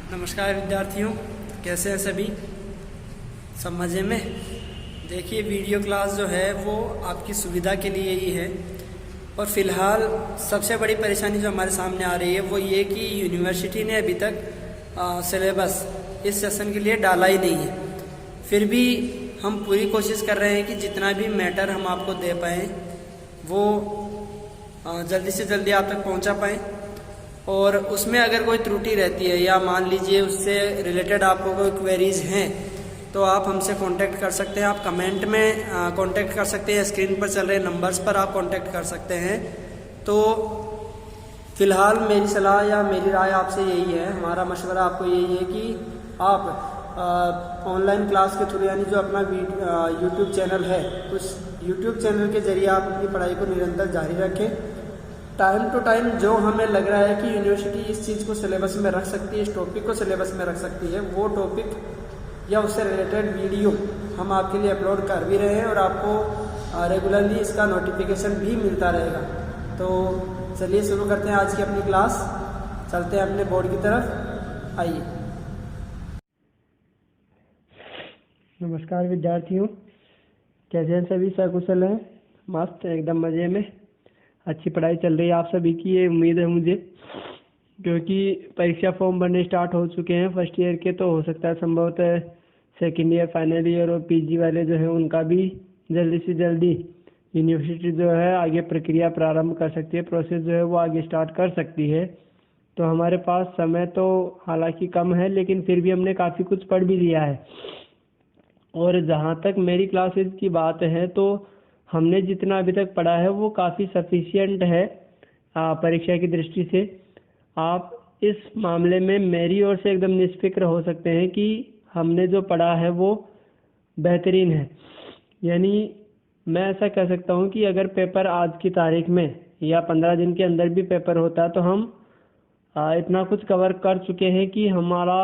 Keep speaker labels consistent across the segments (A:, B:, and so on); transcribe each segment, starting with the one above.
A: नमस्कार विद्यार्थियों, कैसे हैं सभी? सब मज़े में? देखिए, वीडियो क्लास जो है वो आपकी सुविधा के लिए ही है। और फ़िलहाल सबसे बड़ी परेशानी जो हमारे सामने आ रही है वो ये कि यूनिवर्सिटी ने अभी तक सिलेबस इस सेशन के लिए डाला ही नहीं है। फिर भी हम पूरी कोशिश कर रहे हैं कि जितना भी मैटर हम आपको दे पाएँ वो जल्दी से जल्दी आप तक पहुंचा पाएँ। और उसमें अगर कोई त्रुटि रहती है या मान लीजिए उससे रिलेटेड आपको कोई क्वेरीज हैं तो आप हमसे कांटेक्ट कर सकते हैं। आप कमेंट में कांटेक्ट कर सकते हैं, स्क्रीन पर चल रहे नंबर्स पर आप कांटेक्ट कर सकते हैं। तो फिलहाल मेरी सलाह या मेरी राय आपसे यही है, हमारा मशवरा आपको यही है कि आप ऑनलाइन क्लास के थ्रू यानी जो अपना यूट्यूब चैनल है उस यूट्यूब चैनल के जरिए आप अपनी पढ़ाई को निरंतर जारी रखें। टाइम टू टाइम जो हमें लग रहा है कि यूनिवर्सिटी इस चीज़ को सिलेबस में रख सकती है, इस टॉपिक को सिलेबस में रख सकती है, वो टॉपिक या उससे रिलेटेड वीडियो हम आपके लिए अपलोड कर भी रहे हैं और आपको रेगुलरली इसका नोटिफिकेशन भी मिलता रहेगा। तो चलिए शुरू करते हैं आज की अपनी क्लास, चलते हैं अपने बोर्ड की तरफ, आइए। नमस्कार विद्यार्थियों, कैसे हैं सभी? सकुशल हैं? मस्त, एकदम मज़े में। अच्छी पढ़ाई चल रही है आप सभी की, ये उम्मीद है मुझे, क्योंकि परीक्षा फॉर्म भरने स्टार्ट हो चुके हैं फर्स्ट ईयर के। तो हो सकता है संभवतः सेकेंड ईयर, फाइनल ईयर और पीजी वाले जो हैं उनका भी जल्दी से जल्दी यूनिवर्सिटी जो है आगे प्रक्रिया प्रारंभ कर सकती है, प्रोसेस जो है वो आगे स्टार्ट कर सकती है। तो हमारे पास समय तो हालांकि कम है, लेकिन फिर भी हमने काफ़ी कुछ पढ़ भी लिया है। और जहाँ तक मेरी क्लासेस की बात है तो हमने जितना अभी तक पढ़ा है वो काफ़ी सफिशियंट है परीक्षा की दृष्टि से। आप इस मामले में मेरी ओर से एकदम निश्चिंत हो सकते हैं कि हमने जो पढ़ा है वो बेहतरीन है। यानी मैं ऐसा कह सकता हूँ कि अगर पेपर आज की तारीख में या 15 दिन के अंदर भी पेपर होता तो हम इतना कुछ कवर कर चुके हैं कि हमारा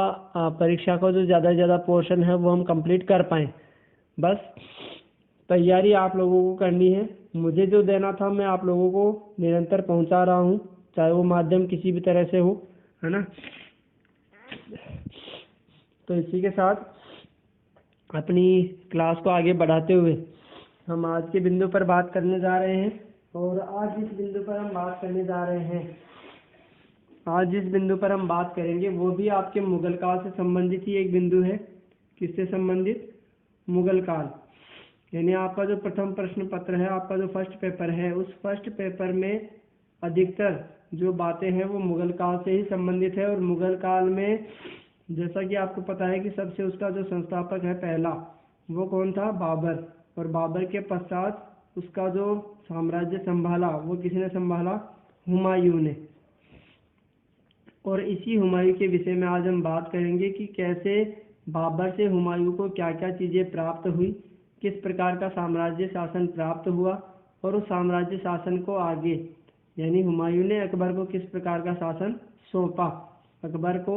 A: परीक्षा का जो ज़्यादा से ज़्यादा पोर्शन है वो हम कंप्लीट कर पाएँ। बस तैयारी आप लोगों को करनी है। मुझे जो देना था मैं आप लोगों को निरंतर पहुंचा रहा हूं, चाहे वो माध्यम किसी भी तरह से हो, है ना। तो इसी के साथ अपनी क्लास को आगे बढ़ाते हुए हम आज के बिंदु पर बात करने जा रहे हैं। और आज जिस बिंदु पर हम बात करने जा रहे हैं, आज जिस बिंदु पर हम बात करेंगे वो भी आपके मुगल काल से संबंधित ही एक बिंदु है। किससे संबंधित? मुगल काल। यानी आपका जो प्रथम प्रश्न पत्र है, आपका जो फर्स्ट पेपर है, उस फर्स्ट पेपर में अधिकतर जो बातें हैं वो मुगल काल से ही संबंधित है। और मुगल काल में जैसा कि आपको पता है कि सबसे उसका जो संस्थापक है पहला, वो कौन था? बाबर। और बाबर के पश्चात उसका जो साम्राज्य संभाला वो किसने संभाला? हुमायूं ने। और इसी हुमायूं के विषय में आज हम बात करेंगे कि कैसे बाबर से हुमायूं को क्या क्या चीज़ें प्राप्त हुई, किस प्रकार का साम्राज्य शासन प्राप्त हुआ, और उस साम्राज्य शासन को आगे यानी हुमायूं ने अकबर को किस प्रकार का शासन सौंपा, अकबर को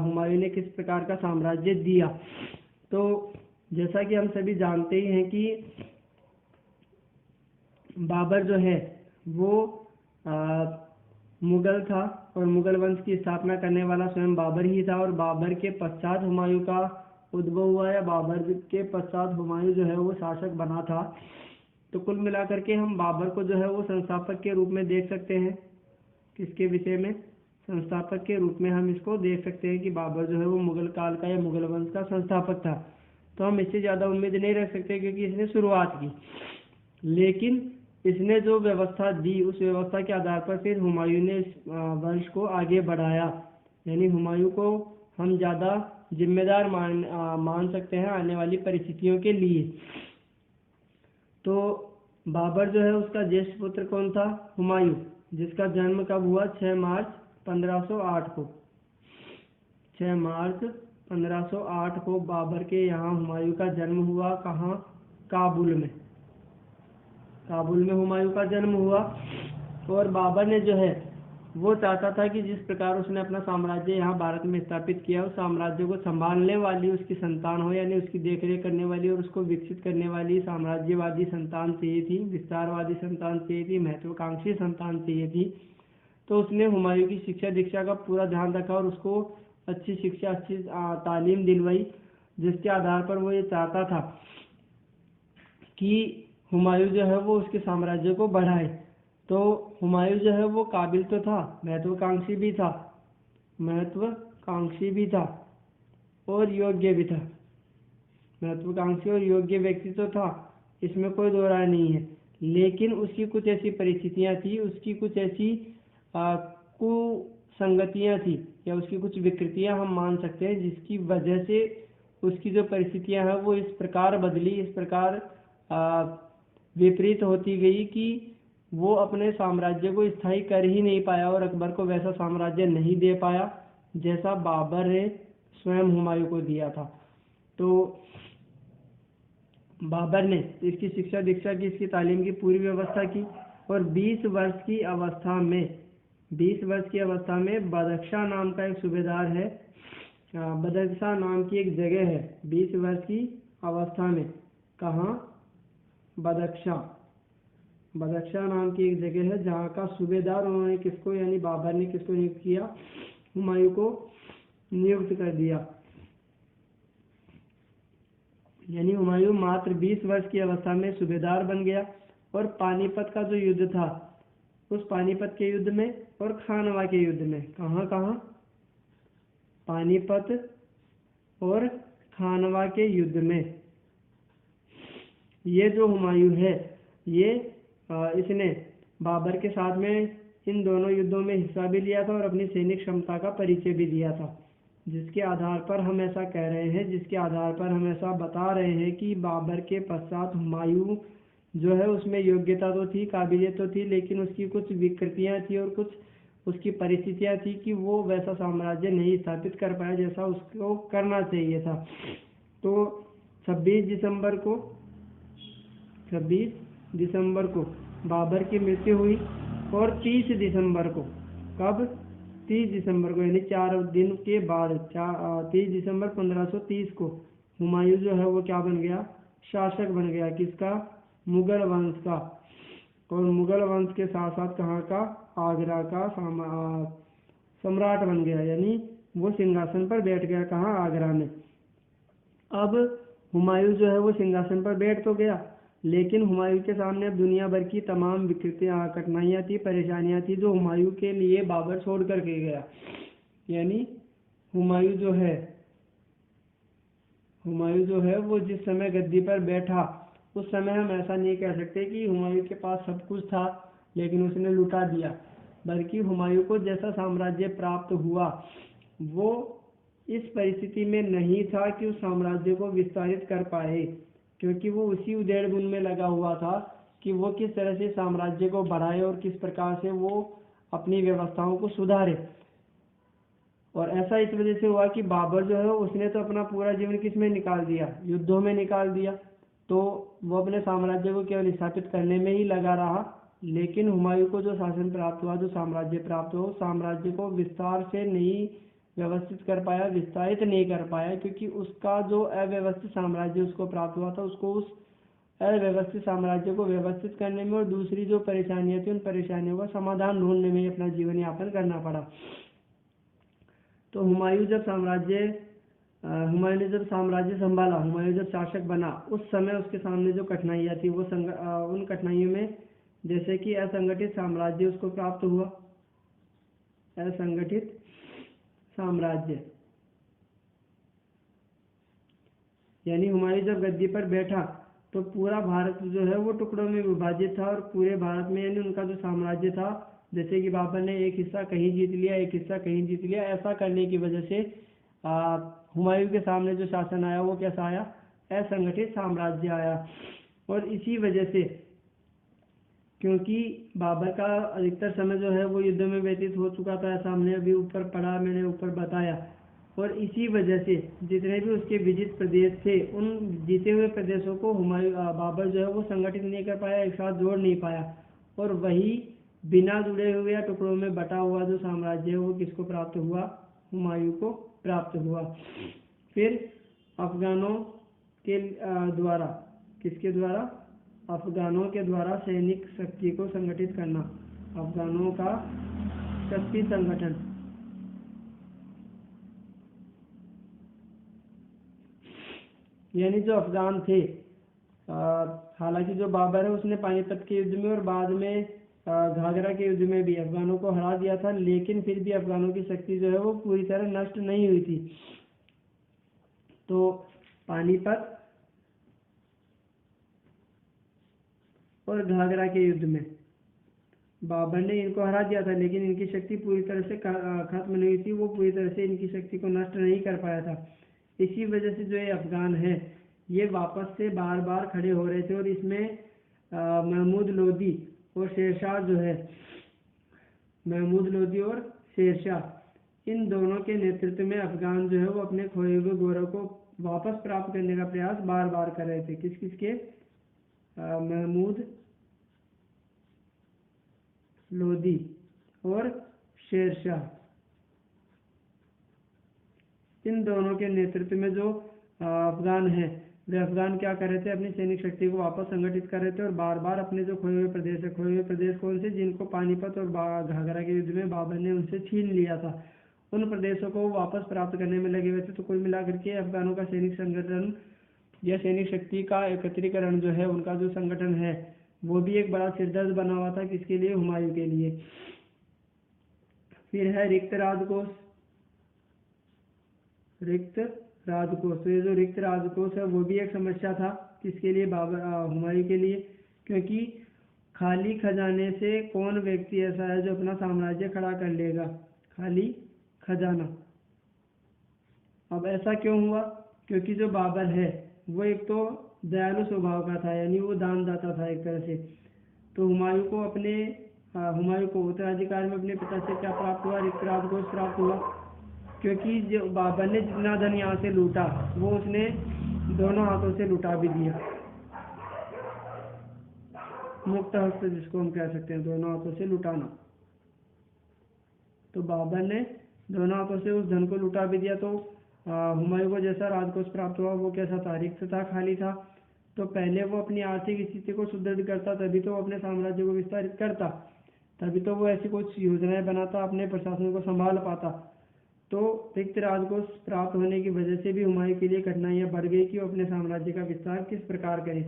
A: हुमायूं ने किस प्रकार का साम्राज्य दिया। तो जैसा कि हम सभी जानते ही हैं कि बाबर जो है वो मुगल था और मुगल वंश की स्थापना करने वाला स्वयं बाबर ही था। और बाबर के पश्चात हुमायूं का उद्भव हुआ या बाबर के पश्चात हुमायूं जो है वो शासक बना था। तो कुल मिलाकर के हम बाबर को जो है वो संस्थापक के रूप में देख सकते हैं। किसके विषय में? संस्थापक के रूप में हम इसको देख सकते हैं कि बाबर जो है वो मुगल काल का या मुगल वंश का संस्थापक था। तो हम इससे ज़्यादा उम्मीद नहीं रख सकते क्योंकि इसने शुरुआत की, लेकिन इसने जो व्यवस्था दी उस व्यवस्था के आधार पर फिर हुमायूं ने इस वंश को आगे बढ़ाया। यानी हुमायूं को हम ज़्यादा जिम्मेदार मान सकते हैं आने वाली परिस्थितियों के लिए। तो बाबर जो है उसका ज्येष्ठ पुत्र कौन था? हुमायूं, जिसका जन्म कब हुआ? 6 मार्च 1508 को। 6 मार्च 1508 को बाबर के यहाँ हुमायूं का जन्म हुआ। कहाँ? काबुल में। काबुल में हुमायूं का जन्म हुआ। और बाबर ने जो है वो चाहता था कि जिस प्रकार उसने अपना साम्राज्य यहाँ भारत में स्थापित किया, उस साम्राज्य को संभालने वाली उसकी संतान हो, यानी उसकी देखरेख करने वाली और उसको विकसित करने वाली साम्राज्यवादी संतान चाहिए थी, विस्तारवादी संतान चाहिए थी, महत्वाकांक्षी संतान चाहिए थी। तो उसने हुमायूं की शिक्षा दीक्षा का पूरा ध्यान रखा और उसको
B: अच्छी शिक्षा, अच्छी तालीम दिलवाई, जिसके आधार पर वो ये चाहता था कि हुमायूं जो है वो उसके साम्राज्य को बढ़ाए। तो हुमायूं जो है वो काबिल तो था, महत्वाकांक्षी भी था और योग्य भी था। महत्वाकांक्षी और योग्य व्यक्ति तो था, इसमें कोई दो राय नहीं है। लेकिन उसकी कुछ ऐसी परिस्थितियां थी, उसकी कुछ ऐसी कुसंगतियां थी, या उसकी कुछ विकृतियां हम मान सकते हैं, जिसकी वजह से उसकी जो परिस्थितियां हैं वो इस प्रकार बदली, इस प्रकार विपरीत होती गई कि वो अपने साम्राज्य को स्थायी कर ही नहीं पाया और अकबर को वैसा साम्राज्य नहीं दे पाया जैसा बाबर ने स्वयं हुमायूं को दिया था। तो बाबर ने इसकी शिक्षा दीक्षा की, इसकी तालीम की पूरी व्यवस्था की, और 20 वर्ष की अवस्था में बदख्शां नाम का एक सूबेदार है, बदख्शां नाम की एक जगह है 20 वर्ष की अवस्था में। कहाँ? बदख्शां नाम की एक जगह है, जहाँ का सूबेदार उन्होंने किसको, यानी बाबर ने किसको नियुक्त किया? हुमायूं को नियुक्त कर दिया। यानी हुमायूं मात्र 20 वर्ष की अवस्था में सूबेदार बन गया, और पानीपत का जो युद्ध था, उस पानीपत के युद्ध में और खानवा के युद्ध में, कहाँ? पानीपत और खानवा के युद्ध में ये जो हुमायूं है, ये इसने बाबर के साथ में इन दोनों युद्धों में हिस्सा भी लिया था और अपनी सैनिक क्षमता का परिचय भी दिया था, जिसके आधार पर हम ऐसा कह रहे हैं, जिसके आधार पर हम ऐसा बता रहे हैं कि बाबर के पश्चात हुमायूं जो है उसमें योग्यता तो थी, काबिलियत तो थी, लेकिन उसकी कुछ विकृतियां थी और कुछ उसकी परिस्थितियां थी कि वो वैसा साम्राज्य नहीं स्थापित कर पाया जैसा उसको करना चाहिए था। तो 26 दिसंबर को बाबर की मृत्यु हुई, और 30 दिसंबर को, कब? 30 दिसंबर को, यानी 4 दिन के बाद 30 दिसंबर 1530 को हुमायूं जो है वो क्या बन गया? शासक बन गया। किसका? मुगल वंश का। और मुगल वंश के साथ साथ कहाँ का? आगरा का सम्राट बन गया, यानी वो सिंहासन पर बैठ गया। कहाँ? आगरा में। अब हुमायूं जो है वो सिंहासन पर बैठ तो गया, लेकिन हुमायूं के सामने अब दुनिया भर की तमाम विकृतियां, कठिनाइयां थी, परेशानियां थी, जो हुमायूं के लिए बाबर छोड़ करके गया। यानी हुमायूं जो है वो जिस समय गद्दी पर बैठा, उस समय हम ऐसा नहीं कह सकते कि हुमायूं के पास सब कुछ था लेकिन उसने लुटा दिया, बल्कि हुमायूं को जैसा साम्राज्य प्राप्त हुआ वो इस परिस्थिति में नहीं था कि उस साम्राज्य को विस्तारित कर पाए, क्योंकि वो उसी उधेड़-बुन में लगा हुआ था कि वो किस तरह से साम्राज्य को बढ़ाए और किस प्रकार से वो अपनी व्यवस्थाओं को सुधारे। और ऐसा इस वजह से हुआ कि बाबर जो है उसने तो अपना पूरा जीवन किस में निकाल दिया? युद्धों में निकाल दिया। तो वो अपने साम्राज्य को केवल स्थापित करने में ही लगा रहा, लेकिन हुमायूं को जो शासन प्राप्त हुआ, जो साम्राज्य प्राप्त हुआ, उस साम्राज्य को विस्तार से नहीं व्यवस्थित कर पाया, विस्तारित नहीं कर पाया, क्योंकि उसका जो अव्यवस्थित साम्राज्य उसको प्राप्त हुआ था, उसको उस अव्यवस्थित साम्राज्य को व्यवस्थित करने में और दूसरी जो परेशानियां थी उन परेशानियों का समाधान ढूंढने में ही अपना जीवन यापन करना पड़ा। तो हुमायूं ने जब साम्राज्य संभाला, हुमायूं जब शासक बना, उस समय उसके सामने जो कठिनाइयां थी वो उन कठिनाइयों में जैसे कि असंगठित साम्राज्य उसको प्राप्त हुआ। असंगठित साम्राज्य, यानी हुमायूं जब गद्दी पर बैठा तो पूरा भारत जो है वो टुकड़ों में विभाजित था, और पूरे भारत में यानी उनका जो साम्राज्य था, जैसे कि बाबर ने एक हिस्सा कहीं जीत लिया, एक हिस्सा कहीं जीत लिया, ऐसा करने की वजह से हुमायूं के सामने जो शासन आया वो कैसा आया? असंगठित साम्राज्य आया। और इसी वजह से, क्योंकि बाबर का अधिकतर समय जो है वो युद्ध में व्यतीत हो चुका था, ऐसा हमने अभी मैंने ऊपर बताया, और इसी वजह से जितने भी उसके विजित प्रदेश थे, उन जीते हुए प्रदेशों को बाबर जो है वो संगठित नहीं कर पाया, एक साथ जोड़ नहीं पाया, और वही बिना जुड़े हुए या टुकड़ों में बटा हुआ जो साम्राज्य है वो किसको प्राप्त हुआ? हुमायूं को प्राप्त हुआ। फिर अफगानों के द्वारा, किसके द्वारा? अफगानों के द्वारा सैनिक शक्ति को संगठित करना, अफगानों का शक्ति संगठन। यानी जो अफगान थे, हालांकि जो बाबर है उसने पानीपत के युद्ध में और बाद में घाघरा के युद्ध में भी अफगानों को हरा दिया था, लेकिन फिर भी अफगानों की शक्ति जो है वो पूरी तरह नष्ट नहीं हुई थी। तो पानीपत और घाघरा के युद्ध में बाबर ने इनको हरा दिया था, लेकिन इनकी शक्ति पूरी तरह से खत्म नहीं थी, वो पूरी तरह से इनकी शक्ति को नष्ट नहीं कर पाया था। इसी वजह से जो ये अफगान है ये वापस से बार बार खड़े हो रहे थे, और इसमें महमूद लोदी और शेरशाह जो है, महमूद लोदी और शेरशाह, इन दोनों के नेतृत्व में अफगान जो है वो अपने खोए हुए गौरव को वापस प्राप्त करने का प्रयास बार बार कर रहे थे। किस किस के? महमूद लोदी और शेरशाह, इन दोनों के नेतृत्व में जो अफगान है वे अफगान क्या कर रहे थे, अपनी सैनिक शक्ति को वापस संगठित कर रहे थे और बार बार अपने जो खोए हुए प्रदेश है, खोए हुए प्रदेश कौन से, जिनको पानीपत और घाघरा के युद्ध में बाबर ने उनसे छीन लिया था, उन प्रदेशों को वापस प्राप्त करने में लगे हुए थे। तो कुल मिलाकर के अफगानों का सैनिक संगठन या सैनिक शक्ति का एकत्रीकरण जो है, उनका जो संगठन है वो भी एक बड़ा सिरदर्द बना हुआ था। किसके लिए? हुमायूं के लिए। फिर है रिक्त राजकोष। रिक्त राजकोष, तो ये जो रिक्त राजकोष है वो भी एक समस्या था। किसके लिए? हुमायूं के लिए, क्योंकि खाली खजाने से कौन व्यक्ति ऐसा है जो अपना साम्राज्य खड़ा कर लेगा? खाली खजाना। अब ऐसा क्यों हुआ? क्योंकि जो बाबर है वो एक तो दयालु स्वभाव का था, यानी वो दानदाता था एक तरह से। तो हुमायूं को उत्तराधिकार में अपने पिता से क्या प्राप्त हुआ? रिक्त राजकोष प्राप्त हुआ, क्योंकि जो बाबर ने जितना धन यहाँ से लूटा वो उसने दोनों हाथों से लुटा भी दिया। मुक्त हस्त जिसको हम कह सकते हैं, दोनों हाथों से लुटाना। तो बाबर ने दोनों हाथों से उस धन को लुटा भी दिया। तो हुमायूं को जैसा राजकोष प्राप्त हुआ वो कैसा था? रिक्त था, खाली था। तो पहले वो अपनी आर्थिक स्थिति को सुदृढ़ करता, तभी तो वो अपने साम्राज्य को विस्तारित करता, तभी तो वो ऐसी कुछ योजनाएं बनाता, अपने प्रशासन को संभाल पाता। तो रिक्त राजकोष प्राप्त होने की वजह से भी हुमायूं के लिए कठिनाइयां बढ़ गई कि वो अपने साम्राज्य का विस्तार किस प्रकार करें।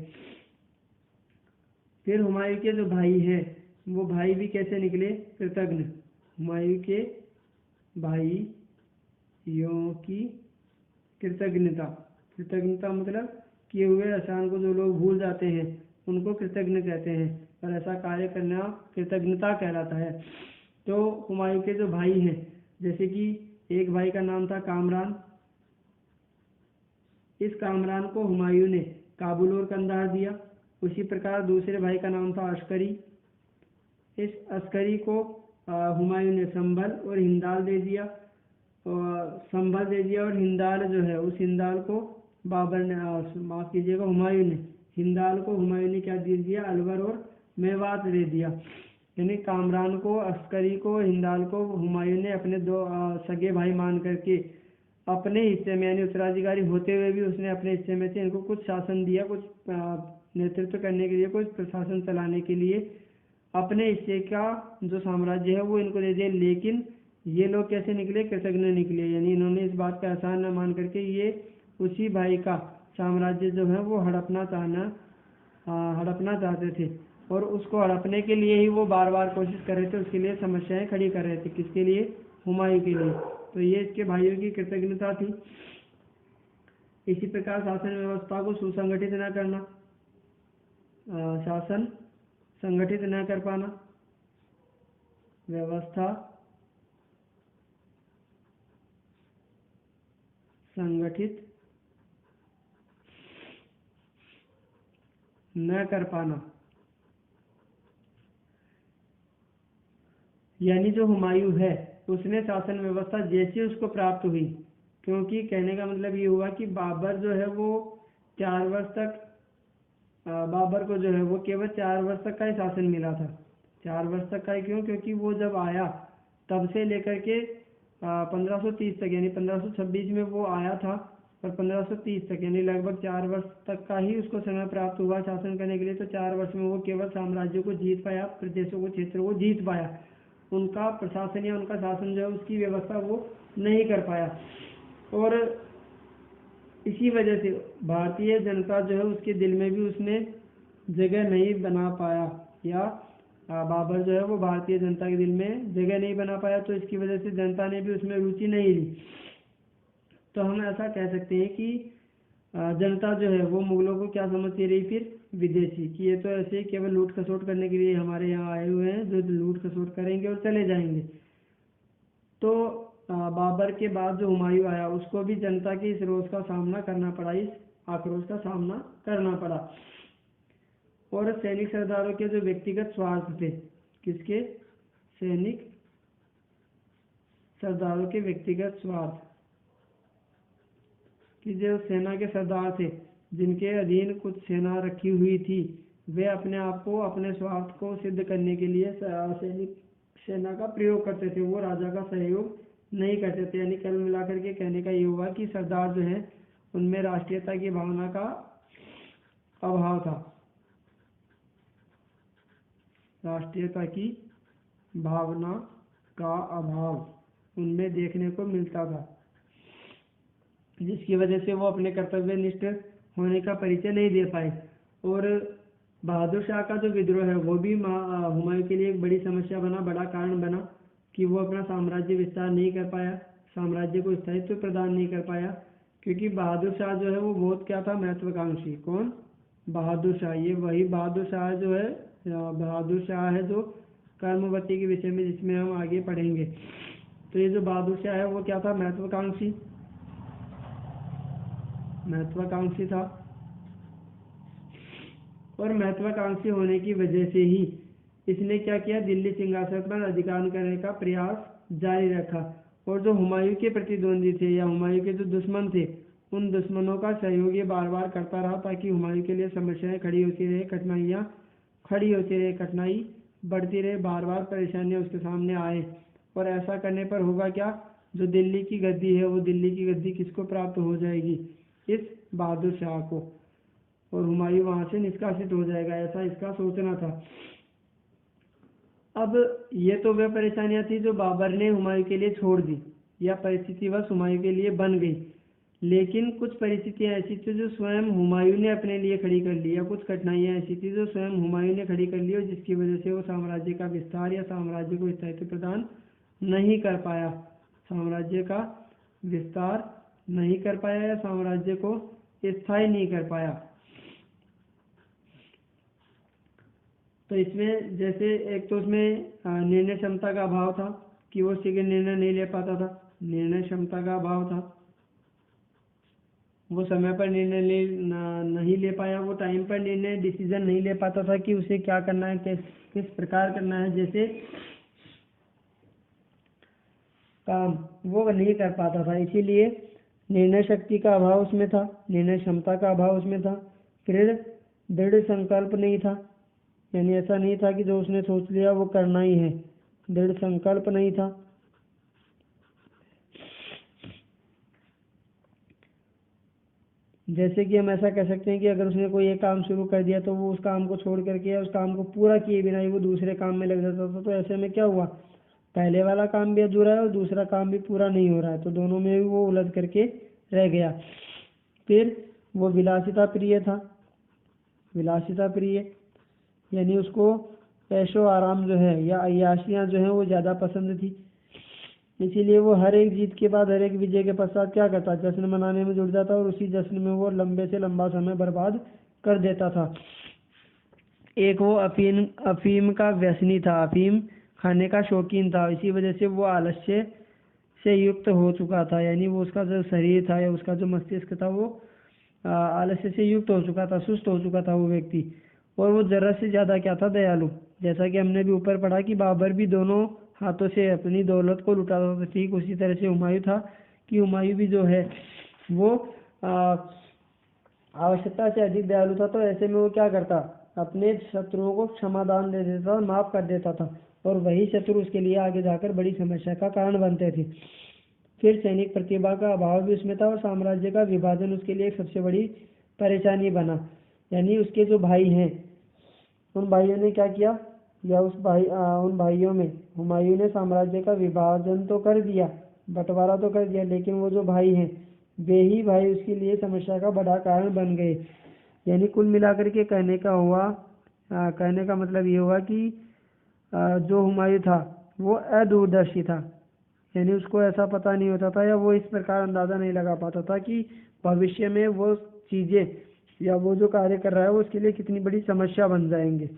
B: फिर हुमायूं के जो भाई हैं वो भाई भी कैसे निकले? कृतघ्न। हुमायूं के भाइयों की कृतज्ञता मतलब किए हुए एहसान को जो लोग भूल जाते हैं उनको कृतज्ञ कहते हैं, और ऐसा कार्य करना कृतज्ञता कहलाता है। तो हुमायूं के जो भाई हैं, जैसे कि एक भाई का नाम था कामरान, इस कामरान को हुमायूं ने काबुल और कंधार दिया। उसी प्रकार दूसरे भाई का नाम था अस्करी, इस अस्करी को हुमायूं ने संभल और हिंदाल दे दिया, और हिंदाल जो है उस हिंदाल को बाबर ने माफ कीजिएगा हुमायूं ने क्या दे दिया? अलवर और मेवात दे दिया। यानी कामरान को, अस्करी को, हिंदाल को हुमायूं ने अपने दो सगे भाई मान करके अपने हिस्से में, यानी उत्तराधिकारी होते हुए भी उसने अपने हिस्से में से इनको कुछ शासन दिया, कुछ नेतृत्व करने के लिए, कुछ प्रशासन चलाने के लिए अपने हिस्से का जो साम्राज्य है वो इनको दे दिया। लेकिन ये लोग कैसे निकले? कृतज्ञ निकले, यानी इन्होंने इस बात का एहसान न मान करके ये उसी भाई का साम्राज्य जो है वो हड़पना चाहते थे, और उसको हड़पने के लिए ही वो बार बार कोशिश कर रहे थे, उसके लिए समस्याएं खड़ी कर रहे थे। किसके लिए? हुमायूं के लिए। तो ये इसके भाइयों की कृतज्ञता थी। इसी प्रकार शासन व्यवस्था को सुसंगठित न करना, शासन संगठित न कर पाना, व्यवस्था संगठित न कर पाना, यानी जो हुमायूं है उसने शासन व्यवस्था जैसी उसको प्राप्त हुई, क्योंकि कहने का मतलब ये हुआ कि बाबर जो है वो 4 वर्ष तक, बाबर को जो है वो केवल 4 वर्ष तक का ही शासन मिला था। 4 वर्ष तक का ही क्यों? क्योंकि वो जब आया तब से लेकर के 1530 तक, यानी 1526 में वो आया था, और 1530 तक यानी लगभग 4 वर्ष तक का ही उसको समय प्राप्त हुआ शासन करने के लिए। तो 4 वर्ष में वो केवल साम्राज्यों को जीत पाया, प्रदेशों को, क्षेत्रों को जीत पाया, उनका प्रशासन या उनका शासन जो है उसकी व्यवस्था वो नहीं कर पाया। और इसी वजह से भारतीय जनता जो है उसके दिल में भी उसने जगह नहीं बना पाया, या बाबर जो है वो भारतीय जनता के दिल में जगह नहीं बना पाया, तो इसकी वजह से जनता ने भी उसमें रुचि नहीं ली। तो हम ऐसा कह सकते हैं कि जनता जो है वो मुगलों को क्या समझती रही, फिर विदेशी, कि ये तो ऐसे ही केवल लूट खसोट करने के लिए हमारे यहाँ आए हुए हैं, जो लूट खसोट करेंगे और चले जाएंगे। तो बाबर के बाद जो हुमायूं आया उसको भी जनता के इस रोष का सामना करना पड़ा, इस आक्रोश का सामना करना पड़ा। और सैनिक सरदारों के जो व्यक्तिगत स्वार्थ थे, किसके, सैनिक सरदारों के व्यक्तिगत स्वार्थ, कि जो सेना के सरदार थे जिनके अधीन कुछ सेना रखी हुई थी, वे अपने आप को, अपने स्वार्थ को सिद्ध करने के लिए सैनिक सेना का प्रयोग करते थे, वो राजा का सहयोग नहीं करते थे। यानी कल मिलाकर के कहने का ये हुआ कि सरदार जो है उनमें राष्ट्रीयता की भावना का अभाव था, राष्ट्रीयता की भावना का अभाव उनमें देखने को मिलता था, जिसकी वजह से वो अपने कर्तव्यनिष्ठ होने का परिचय नहीं दे पाए। और बहादुर शाह का जो विद्रोह है वो भी हुमायूं के लिए एक बड़ी समस्या बना, बड़ा कारण बना, कि वो अपना साम्राज्य विस्तार नहीं कर पाया, साम्राज्य को स्थायित्व प्रदान नहीं कर पाया, क्योंकि बहादुर शाह जो है वो बहुत क्या था, महत्वाकांक्षी। कौन, बहादुर शाह। ये वही बहादुर शाह जो है, बहादुर शाह है जो कर्मवती के विषय में, जिसमें हम आगे पढ़ेंगे। तो ये जो बहादुर शाह है वो क्या था, महत्वाकांक्षी था। और महत्वाकांक्षी होने की वजह से ही इसने क्या किया, दिल्ली सिंहासन पर अधिकार करने का प्रयास जारी रखा। और जो हुमायूं के प्रतिद्वंदी थे या हुमायूं के जो दुश्मन थे, उन दुश्मनों का सहयोग ये बार बार करता रहा, ताकि हुमायूं के लिए समस्याएं खड़ी होती रहे, कठिनाइयाँ खड़ी होती रहे, कठिनाई बढ़ती रहे, बार बार परेशानियाँ उसके सामने आए। और ऐसा करने पर होगा क्या, जो दिल्ली की गद्दी है वो दिल्ली की गद्दी किसको प्राप्त हो जाएगी, इस बहादुर शाह को, और हुमायूं वहां से निष्कासित हो जाएगा, ऐसा इसका सोचना था। अब ये तो वह परेशानियां थी जो बाबर ने हुमायूं के लिए छोड़ दी, या परिस्थितिवश हुमायूं के लिए बन गई। लेकिन कुछ परिस्थितियां ऐसी थी जो स्वयं हुमायूं ने अपने लिए खड़ी कर ली, या कुछ कठिनाइयां ऐसी थी जो स्वयं हुमायूं ने खड़ी कर ली, और जिसकी वजह से वो साम्राज्य का विस्तार या साम्राज्य को स्थायित्व प्रदान नहीं कर पाया, साम्राज्य का विस्तार नहीं कर पाया, या साम्राज्य को स्थायी नहीं कर पाया। तो इसमें जैसे एक तो उसमें निर्णय क्षमता का अभाव था, कि वो शीघ्र निर्णय नहीं ले पाता था, निर्णय क्षमता का अभाव था, वो समय पर निर्णय नहीं ले पाया, वो टाइम पर निर्णय डिसीजन नहीं ले पाता था कि उसे क्या करना है, किस प्रकार करना है, जैसे काम वो नहीं कर पाता था। इसीलिए निर्णय शक्ति का अभाव उसमें था, निर्णय क्षमता का अभाव उसमें था। फिर दृढ़ संकल्प नहीं था, यानी ऐसा नहीं था कि जो उसने सोच लिया वो करना ही है, दृढ़ संकल्प नहीं था। जैसे कि हम ऐसा कह सकते हैं कि अगर उसने कोई एक काम शुरू कर दिया तो वो उस काम को छोड़ करके या उस काम को पूरा किए बिना ही वो दूसरे काम में लग जाता था। तो ऐसे में क्या हुआ, पहले वाला काम भी अधूरा है और दूसरा काम भी पूरा नहीं हो रहा है, तो दोनों में भी वो उलझ करके रह गया। फिर वो विलासिता प्रिय था, विलासिता प्रिय यानी उसको ऐशो आराम जो है या अय्याशियाँ जो हैं वो ज़्यादा पसंद थी। इसीलिए वो हर एक जीत के बाद, हर एक विजय के पश्चात क्या करता, जश्न मनाने में जुट जाता और उसी जश्न में वो लंबे से लंबा समय बर्बाद कर देता था। एक वो अफीम का व्यसनी था, अफीम खाने का शौकीन था। इसी वजह से वो आलस्य से युक्त हो चुका था, यानी वो उसका जो शरीर था या उसका जो मस्तिष्क था वो आलस्य से युक्त हो चुका था, सुस्त हो चुका था वो व्यक्ति। और वो जरा से ज़्यादा क्या था, दयालु। जैसा कि हमने भी ऊपर पढ़ा कि बाबर भी दोनों हाथों से अपनी दौलत को लुटाता था, ठीक उसी तरह से हुमायूं था कि हुमायूं भी जो है वो आवश्यकता से अधिक दयालु था। तो ऐसे में वो क्या करता, अपने शत्रुओं को क्षमादान दे देता था, माफ कर देता था, और वही शत्रु उसके लिए आगे जाकर बड़ी समस्या का कारण बनते थे। फिर सैनिक प्रतिभा का अभाव भी उसमें था और साम्राज्य का विभाजन उसके लिए एक सबसे बड़ी परेशानी बना। यानी उसके जो भाई हैं, उन भाइयों ने क्या किया, या उन भाइयों में हुमायूं ने साम्राज्य का विभाजन तो कर दिया, बंटवारा तो कर दिया, लेकिन वो जो भाई हैं वे ही भाई उसके लिए समस्या का बड़ा कारण बन गए। यानी कुल मिलाकर के कहने का मतलब ये हुआ कि जो हुमायूं था वो अदूरदर्शी था। यानी उसको ऐसा पता नहीं होता था या वो इस प्रकार अंदाज़ा नहीं लगा पाता था कि भविष्य में वो चीज़ें या वो जो कार्य कर रहा है वो उसके लिए कितनी बड़ी समस्या बन जाएंगे।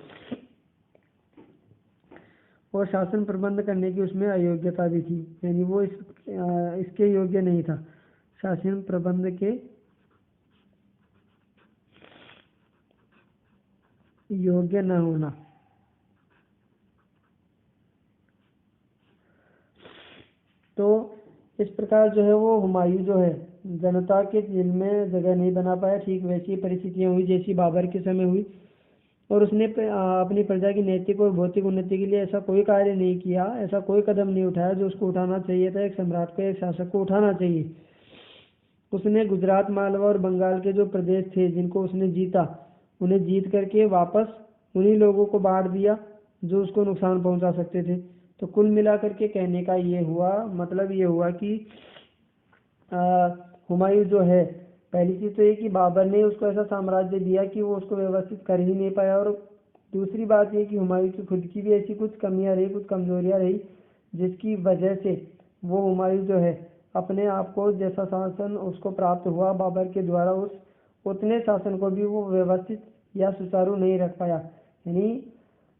B: और शासन प्रबंध करने की उसमें अयोग्यता भी थी। यानी वो इसके योग्य नहीं था, शासन प्रबंध के योग्य न होना। तो इस प्रकार जो है वो हुमायूं जो है जनता के दिल में जगह नहीं बना पाया। ठीक वैसी परिस्थितियां हुई जैसी बाबर के समय हुई। और उसने अपनी प्रजा की नैतिक और भौतिक उन्नति के लिए ऐसा कोई कार्य नहीं किया, ऐसा कोई कदम नहीं उठाया जो उसको उठाना चाहिए था। एक सम्राट को, एक शासक को उठाना चाहिए। उसने गुजरात, मालवा और बंगाल के जो प्रदेश थे जिनको उसने जीता, उन्हें जीत करके वापस उन्हीं लोगों को बांट दिया जो उसको नुकसान पहुंचा सकते थे। तो कुल मिलाकर के कहने का ये हुआ, मतलब ये हुआ कि हुमायूं जो है, पहली चीज़ तो ये कि बाबर ने उसको ऐसा साम्राज्य दिया कि वो उसको व्यवस्थित कर ही नहीं पाया। और दूसरी बात ये कि हुमायूं की खुद की भी ऐसी कुछ कमियां रही, कुछ कमजोरियां रही, जिसकी वजह से वो हुमायूं जो है अपने आप को जैसा शासन उसको प्राप्त हुआ बाबर के द्वारा, उतने शासन को भी वो व्यवस्थित या सुचारू नहीं रख पाया। यानी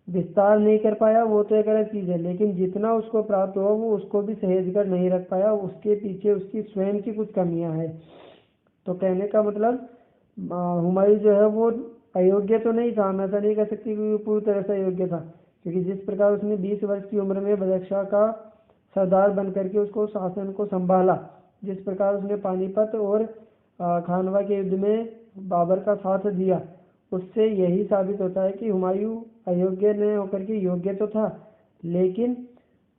B: विस्तार नहीं कर पाया, वो तो एक अलग चीज़ है, लेकिन जितना उसको प्राप्त हुआ वो उसको भी सहेज कर नहीं रख पाया। उसके पीछे उसकी स्वयं की कुछ कमियां हैं। तो कहने का मतलब हुमायूं जो है वो अयोग्य तो नहीं था, मैं ऐसा नहीं कह सकती कि वो पूरी तरह से अयोग्य था, क्योंकि जिस प्रकार उसने 20 वर्ष की उम्र में बदख्शां का सरदार बन करके उसको शासन को संभाला, जिस प्रकार उसने पानीपत और खानवा के युद्ध में बाबर का साथ दिया, उससे यही साबित होता है कि हुमायूं अयोग्य न होकर के योग्य तो था, लेकिन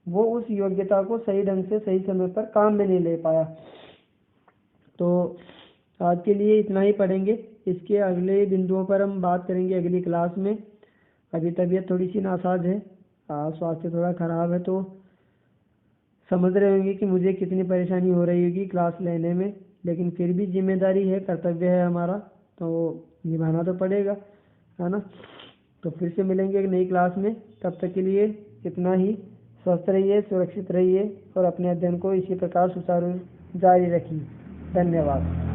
B: वो उस योग्यता को सही ढंग से सही समय पर काम में नहीं ले पाया। तो आज के लिए इतना ही पढ़ेंगे। इसके अगले बिंदुओं पर हम बात करेंगे अगली क्लास में। अभी तबीयत थोड़ी सी नासाज है, स्वास्थ्य थोड़ा ख़राब है, तो समझ रहे होंगे कि मुझे कितनी परेशानी हो रही होगी क्लास लेने में, लेकिन फिर भी जिम्मेदारी है, कर्तव्य है हमारा, तो निभाना तो पड़ेगा, है ना। तो फिर से मिलेंगे एक नई क्लास में। तब तक के लिए इतना ही। स्वस्थ रहिए, सुरक्षित रहिए और अपने अध्ययन को इसी प्रकार सुचारू जारी रखिए। धन्यवाद।